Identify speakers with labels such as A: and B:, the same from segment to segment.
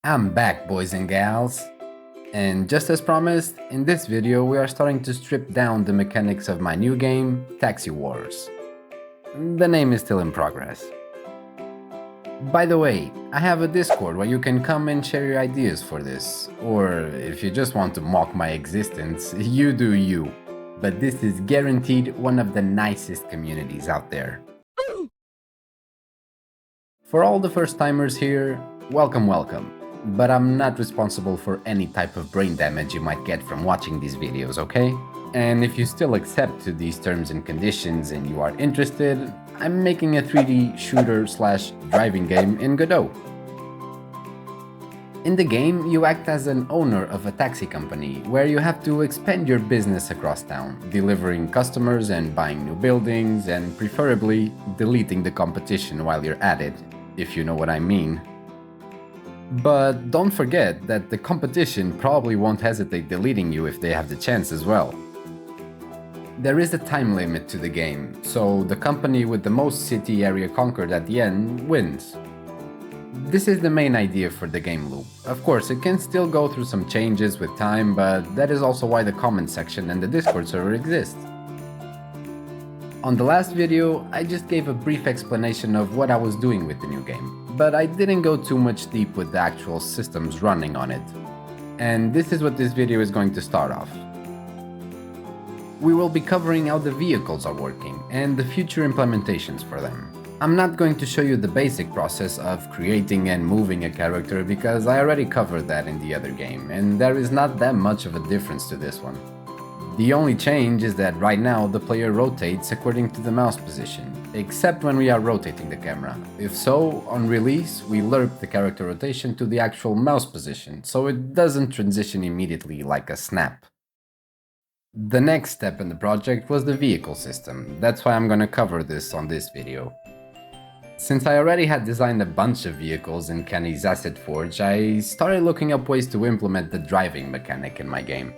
A: I'm back, boys and gals. And just as promised, in this video we are starting to strip down the mechanics of my new game, Taxi Wars. The name is still in progress. By the way, I have a Discord where you can come and share your ideas for this, or if you just want to mock my existence, you do you. But this is guaranteed one of the nicest communities out there. For all the first timers here, welcome. But I'm not responsible for any type of brain damage you might get from watching these videos, okay? And if you still accept to these terms and conditions and you are interested, I'm making a 3D shooter/driving game in Godot. In the game, you act as an owner of a taxi company, where you have to expand your business across town, delivering customers and buying new buildings, and preferably deleting the competition while you're at it, if you know what I mean. But don't forget that the competition probably won't hesitate deleting you if they have the chance as well. There is a time limit to the game, so the company with the most city area conquered at the end wins. This is the main idea for the game loop. Of course, it can still go through some changes with time, but that is also why the comment section and the Discord server exist. On the last video, I just gave a brief explanation of what I was doing with the new game, but I didn't go too much deep with the actual systems running on it. And this is what this video is going to start off. We will be covering how the vehicles are working and the future implementations for them. I'm not going to show you the basic process of creating and moving a character because I already covered that in the other game, and there is not that much of a difference to this one. The only change is that right now the player rotates according to the mouse position, except when we are rotating the camera. If so, on release, we lerp the character rotation to the actual mouse position, so it doesn't transition immediately like a snap. The next step in the project was the vehicle system, that's why I'm gonna cover this on this video. Since I already had designed a bunch of vehicles in Kenny's Asset Forge, I started looking up ways to implement the driving mechanic in my game.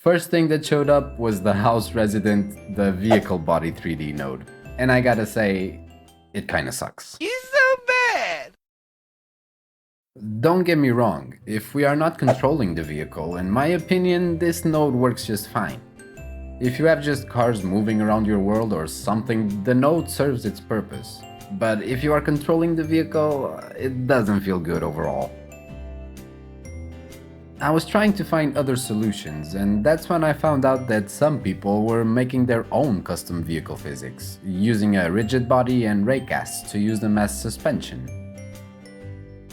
A: First thing that showed up was the house resident, the vehicle body 3D node. And I gotta say, it kinda sucks.
B: He's so bad!
A: Don't get me wrong, if we are not controlling the vehicle, in my opinion, this node works just fine. If you have just cars moving around your world or something, the node serves its purpose. But if you are controlling the vehicle, it doesn't feel good overall. I was trying to find other solutions, and that's when I found out that some people were making their own custom vehicle physics, using a rigid body and raycasts to use them as suspension.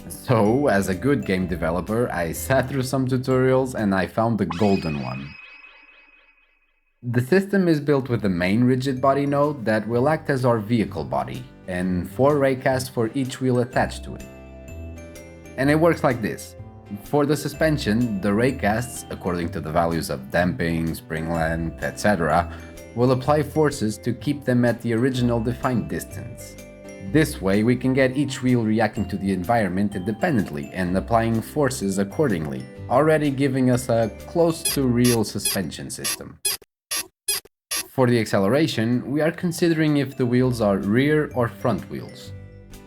A: So, as a good game developer, I sat through some tutorials and I found the golden one. The system is built with the main rigid body node that will act as our vehicle body, and 4 raycasts for each wheel attached to it. And it works like this. For the suspension, the raycasts, according to the values of damping, spring length, etc., will apply forces to keep them at the original defined distance. This way we can get each wheel reacting to the environment independently and applying forces accordingly, already giving us a close to real suspension system. For the acceleration, we are considering if the wheels are rear or front wheels.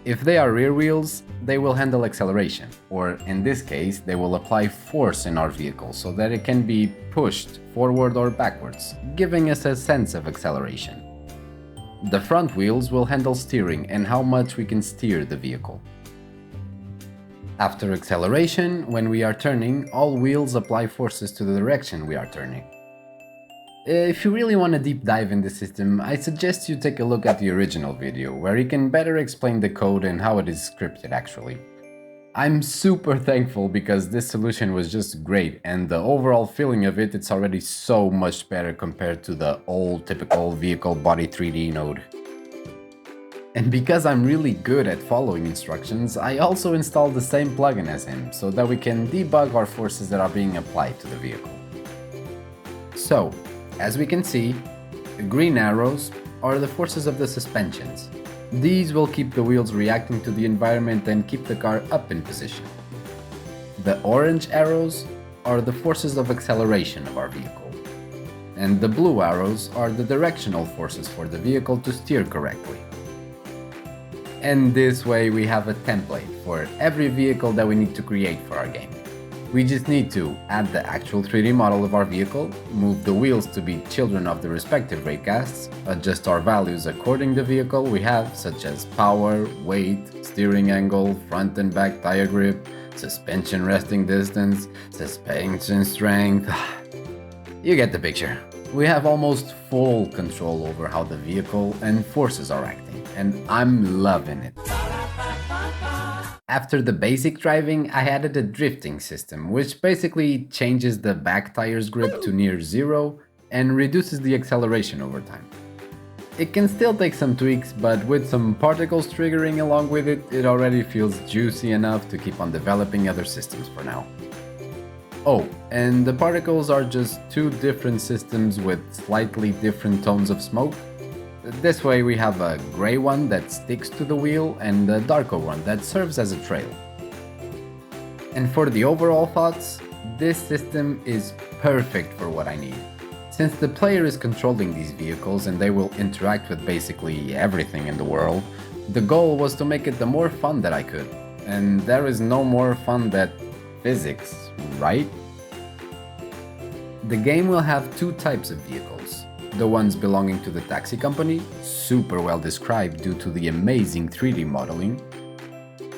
A: If they are rear wheels, they will handle acceleration, or in this case, they will apply force in our vehicle so that it can be pushed forward or backwards, giving us a sense of acceleration. The front wheels will handle steering and how much we can steer the vehicle. After acceleration, when we are turning, all wheels apply forces to the direction we are turning. If you really want to deep dive in the system, I suggest you take a look at the original video, where you can better explain the code and how it is scripted actually. I'm super thankful because this solution was just great, and the overall feeling of it's already so much better compared to the old typical vehicle body 3D node. And because I'm really good at following instructions, I also installed the same plugin as him, so that we can debug our forces that are being applied to the vehicle. So, as we can see, the green arrows are the forces of the suspensions. These will keep the wheels reacting to the environment and keep the car up in position. The orange arrows are the forces of acceleration of our vehicle. And the blue arrows are the directional forces for the vehicle to steer correctly. And this way we have a template for every vehicle that we need to create for our game. We just need to add the actual 3D model of our vehicle, move the wheels to be children of the respective raycasts, adjust our values according to the vehicle we have, such as power, weight, steering angle, front and back tire grip, suspension resting distance, suspension strength. You get the picture. We have almost full control over how the vehicle and forces are acting, and I'm loving it. After the basic driving, I added a drifting system, which basically changes the back tire's grip to near zero and reduces the acceleration over time. It can still take some tweaks, but with some particles triggering along with it, it already feels juicy enough to keep on developing other systems for now. Oh, and the particles are just two different systems with slightly different tones of smoke. This way we have a gray one that sticks to the wheel and a darker one that serves as a trail. And for the overall thoughts, this system is perfect for what I need. Since the player is controlling these vehicles and they will interact with basically everything in the world, the goal was to make it the more fun that I could. And there is no more fun than physics, right? The game will have two types of vehicles. The ones belonging to the taxi company, super well described due to the amazing 3D modeling.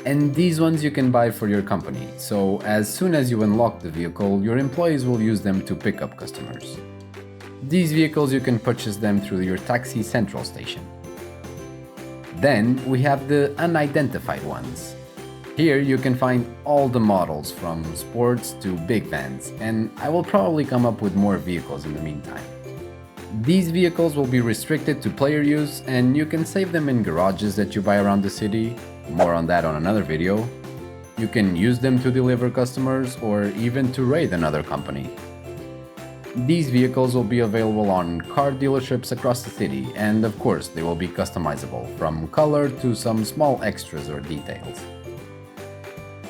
A: And these ones you can buy for your company, so as soon as you unlock the vehicle, your employees will use them to pick up customers. These vehicles you can purchase them through your taxi central station. Then we have the unidentified ones. Here you can find all the models from sports to big vans, and I will probably come up with more vehicles in the meantime. These vehicles will be restricted to player use, and you can save them in garages that you buy around the city. More on that on another video. You can use them to deliver customers or even to raid another company. These vehicles will be available on car dealerships across the city, and of course they will be customizable, from color to some small extras or details.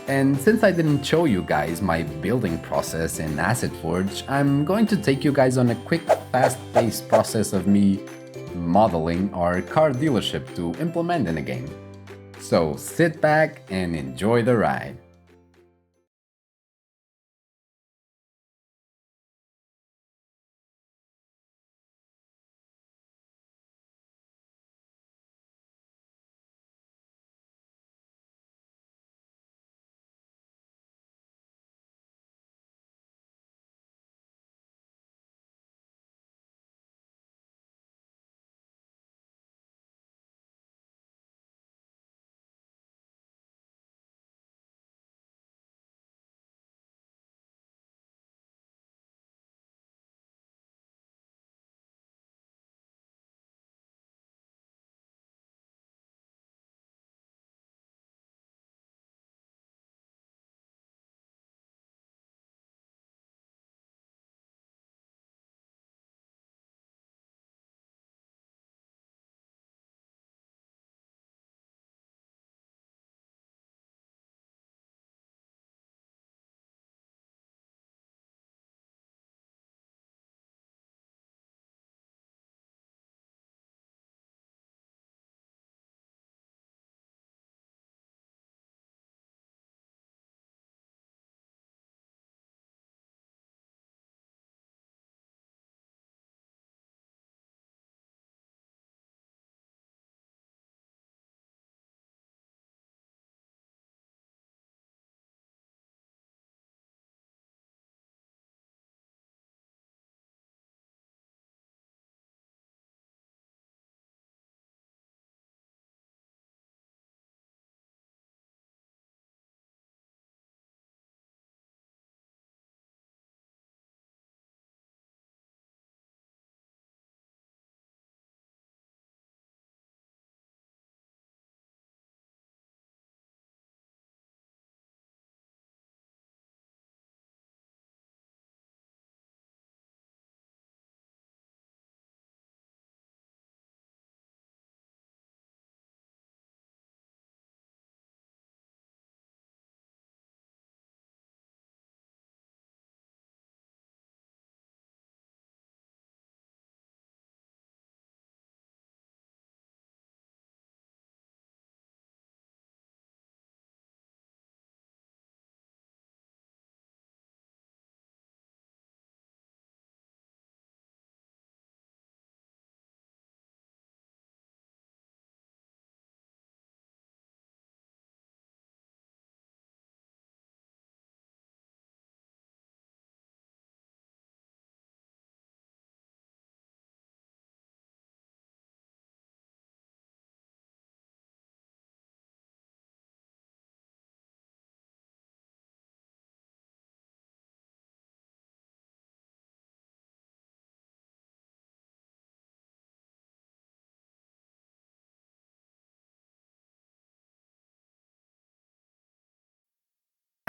A: And since I didn't show you guys my building process in Asset Forge, I'm going to take you guys on a quick, fast-paced process of me modeling our car dealership to implement in a game. So sit back and enjoy the ride.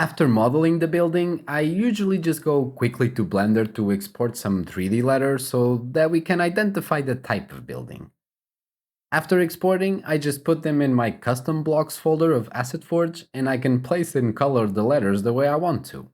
A: After modeling the building, I usually just go quickly to Blender to export some 3D letters so that we can identify the type of building. After exporting, I just put them in my custom blocks folder of Asset Forge and I can place and color the letters the way I want to.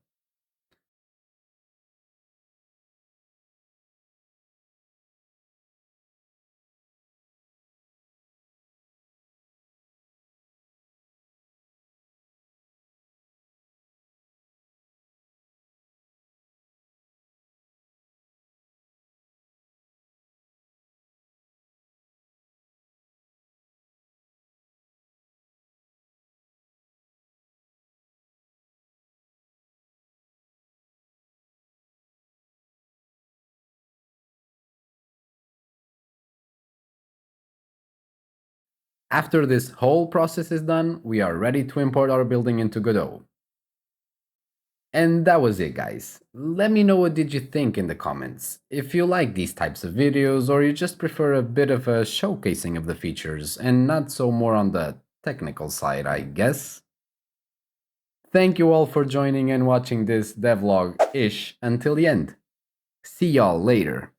A: After this whole process is done, we are ready to import our building into Godot. And that was it, guys. Let me know what did you think in the comments. If you like these types of videos or you just prefer a bit of a showcasing of the features and not so more on the technical side, I guess. Thank you all for joining and watching this devlog-ish until the end. See y'all later.